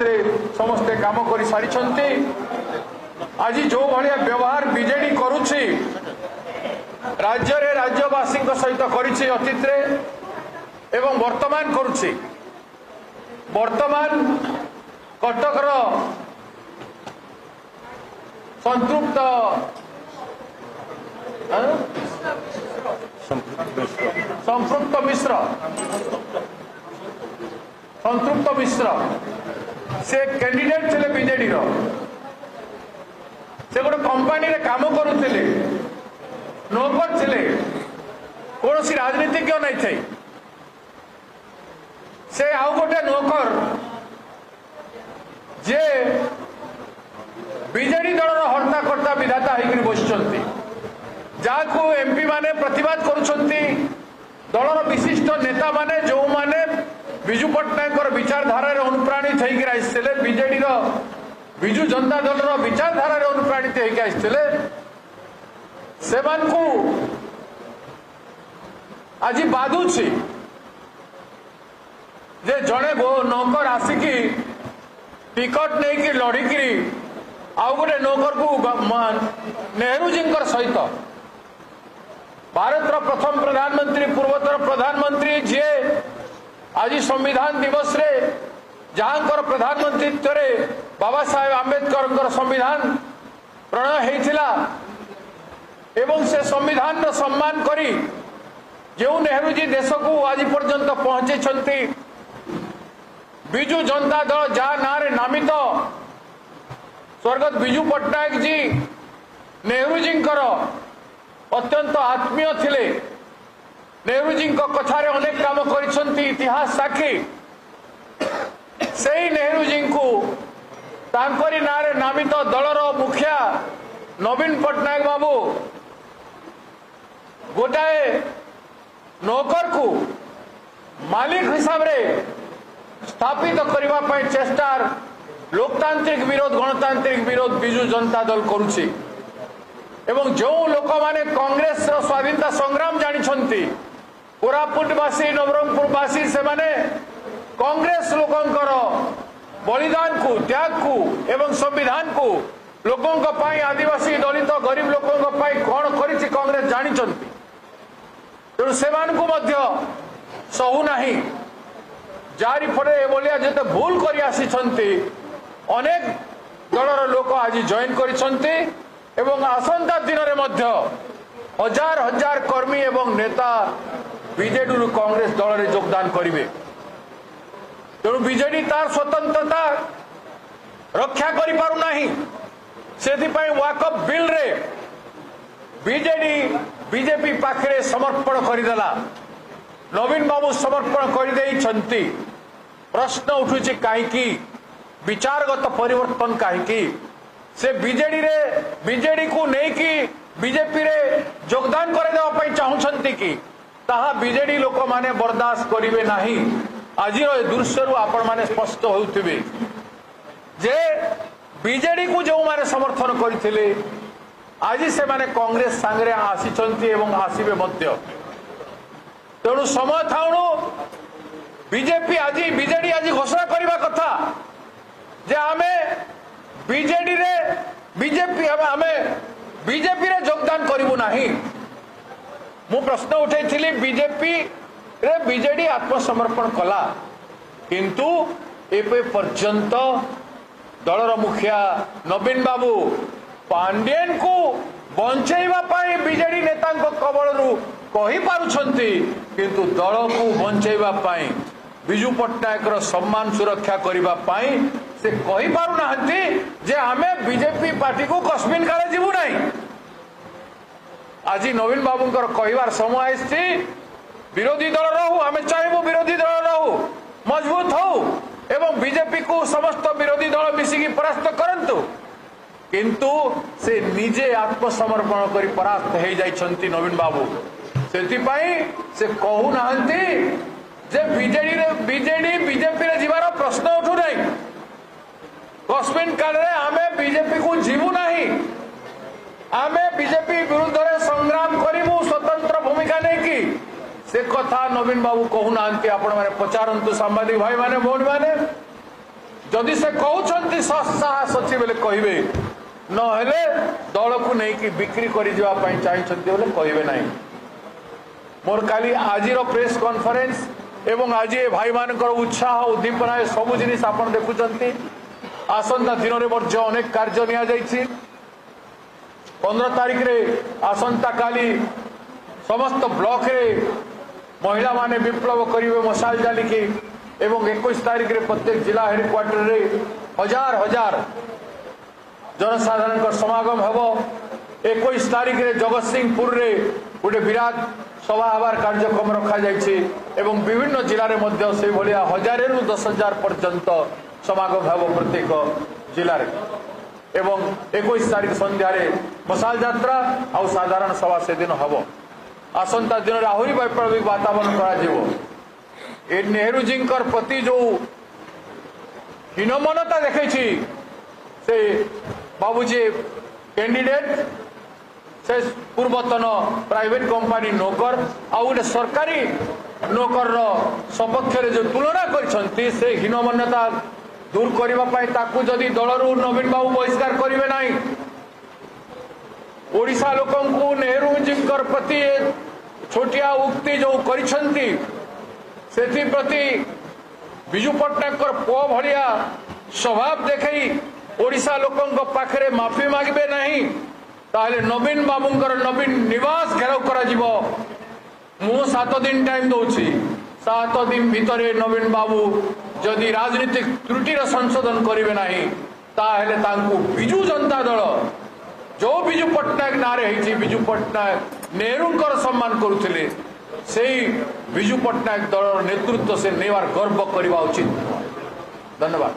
समस्ते काम कर सारी आज जो भाया व्यवहार बीजेडी करुछि राज्य रे राज्यवासी सहित करिछि अतीत रे एवं वर्तमान करुछि वर्तमान कटकर संतृप्त संतृप्त मिश्र से कैंडिडेट थे बीजेडी से गोटे कंपानी रे काम करुले नौकर थे कौन सी राजनीतिज्ञ नहीं थे से आउ गोटे नौकर जे बीजेडी दल हर्ताकर्ता विधाता होकर बसुंट जहाँ एमपी माने प्रतिवाद करुछंती दलर विशिष्ट नेता माने जो माने विजु पट्टनायक विचारधारा अनुप्राणित होकर आसते बीजेडी विजु जनता दल विचारधारा अनुप्राणित होकर आसते से आज बाधुची जे जड़े नौकर आसिकी टिकट नहीं कि लड़िकी आउ गोटे नौकर को नेहरू जी सहित भारत प्रथम प्रधानमंत्री पूर्वोत्तर प्रधानमंत्री जी आज संविधान दिवस रे जहां प्रधानमंत्रित्व रे बाबा साहेब आंबेडकर संविधान प्रणय होता एवं से संविधान रो सम्मान करी जो नेहरू जी देश को आज पर्यंत पहुंचे विजु जनता दल जहाँ ना नामित स्वर्गत विजु पट्टनायक जी नेहरू जी अत्यंत आत्मीय थिले नेहरू जी कथार अनेक काम करिसंती इतिहास साक्षी से नेहरू जी को तांकरी नारे नामित दलर मुखिया नवीन पट्टनायक बाबू गोटाए नौकर को मालिक हिसाब रे स्थापित करने चेष्टा लोकतांत्रिक विरोध गणतांत्रिक विरोध विजु जनता दल करुछि एवं जो लोक माने कांग्रेस स्वाधीनता संग्राम जानी कोरापुटवासी नवरंगपुरवासी से माने कांग्रेस लोकंकर बलिदान को त्याग को एवं संविधान को लोकों आदिवासी दलित गरीब लोकों कौन करिछि कांग्रेस जानी तेणु से सहु नहीं जारी फटे एभलिया जते भूल करी आसी अनेक दलर लोक आज जॉइन करिसंती एवं आसंता दिन में हजार हजार कर्मी एवं नेता बीजेडी रु कांग्रेस दल में योगदान करेंगे तेणु बीजेडी तार स्वतंत्रता रक्षा करि पारु नाही सेथिपाई वाकअप बिल रे बीजेडी बीजेपी पाखरे समर्पण करदेला नवीन बाबू समर्पण करदे प्रश्न उठुची कहीं विचारगत परिवर्तन कहीं से बीजेडी को नहीं कि बीजेपी रे योगदान करदेवा चाहूंती कि ताहा बीजेडी लोक माने बर्दाश्त करेंगे नहीं आज दृश्य आपण माने स्पष्ट होउथिबे जे बीजेडी को जो माने समर्थन करथिले आज से माने कांग्रेस सांगरे आसीचंती एवं आसीबे मध्य तेणु समय थाणु बीजेपी आज बीजेडी आज घोषणा करबा कथा जे आमे बीजेडी रे बीजेपी आमे बीजेपी रे योगदान करिवु नाही मु प्रश्न उठैथिली बीजेपी रे बीजेडी आत्मसमर्पण कला किंतु एपे पर्यंत दलर मुखिया नवीन बाबू पांडेन को बंचैबा पाई बीजेडी नेता कबल कही पारुछंती किंतु दल को बंचैबा पाई विजु पट्टनायक सम्मान सुरक्षा करबा पाई से कही पारु नाहंती जे आमे बीजेपी पार्टी को कस्मिन काले जीवु नाही आज नवीन बाबूंकर कहिबार समय आछि विरोधी दल रहू आमे चाहबो विरोधी दल रहू मजबूत हो एवं बीजेपी को समस्त विरोधी दल मिसिकी परास्त करंतु किंतु से निजे आत्मसमर्पण करी परास्त हो जाइछंती नवीन बाबू सेतिपाई से कहू नाहंती जे बीजेडी बीजेपी रे जीवार प्रश्न उठू नहीं कस्मिन काल रे आमे बीजेपी को जीवु नहीं आमे बीजेपी विरुद्ध रे संग्राम करिवु स्वतंत्र भूमिका नहीं की से कथा नवीन बाबू कहू नाहंती आपण माने पचारंतु सांबादिक भाई माने भौणी माने जदि से कहते साहस अच्छी बोले कहे नहेले दल को लेकिन बिक्री कर चाहिए बोले कहे ना मोर काली आज प्रेस कॉन्फ्रेंस एवं आज भाई मान उत्साह उद्दीपना सबू जिनिस आप देखुं आसंता दिन में अनेक कार्य नि 15 तारीख रे आसंता काली समस्त ब्लॉक रे महिला माने विप्लव करिवे मशाल जाली की एवं 21 तारीख रे प्रत्येक जिला हेडक्वार्टर रे हजार हजार जनसाधारण समागम हेबो 21 तारीख रे जगत सिंहपुर रे गोटे विराट सभा हबार कार्यक्रम रखा जायछि एवं विभिन्न जिले में मध्य से भलिया 1000 रु 10,000 पर्यंत समागम हेबो प्रत्येक जिले रे एवं 21 तारीख संध्या मशाल यात्रा आउ साधारण सभा से दिन हम आसंता दिन में आहरी वैप्लविक वातावरण कर नेहरू जी प्रति जो हीनमनता देखे से बाबूजी कैंडिडेट से पूर्वतन प्राइवेट कंपनी नौकर आउ गोटे सरकारी नौकर सपक्ष जो तुलना कर हीनमन्यता दूर करने ताकू जदि दलरू नवीन बाबू बहिष्कार करेंगे ना ओडिशा लोक नेहरू जी प्रति छोटिया उक्ति जो करती विजु पट्टनायक पुओ भलिया स्वभाव देखई ओडिशा लोकों पाखरे माफी मागे नहीं ताहले नवीन बाबूंकर नवीन निवास घेराव करा जिवो मु 7 दिन टाइम दौची 7 दिन भितर नवीन बाबू जदि राजनीतिक त्रुटिर संशोधन करेंगे नहीं ताहले तांकु विजु जनता दल जो विजु पट्टनायक नारे विजु पट्टनायक नेहरूंकर सम्मान करुथिले सेही विजु पट्टनायक दल नेतृत्व से नेवार गर्व करवा उचित। धन्यवाद।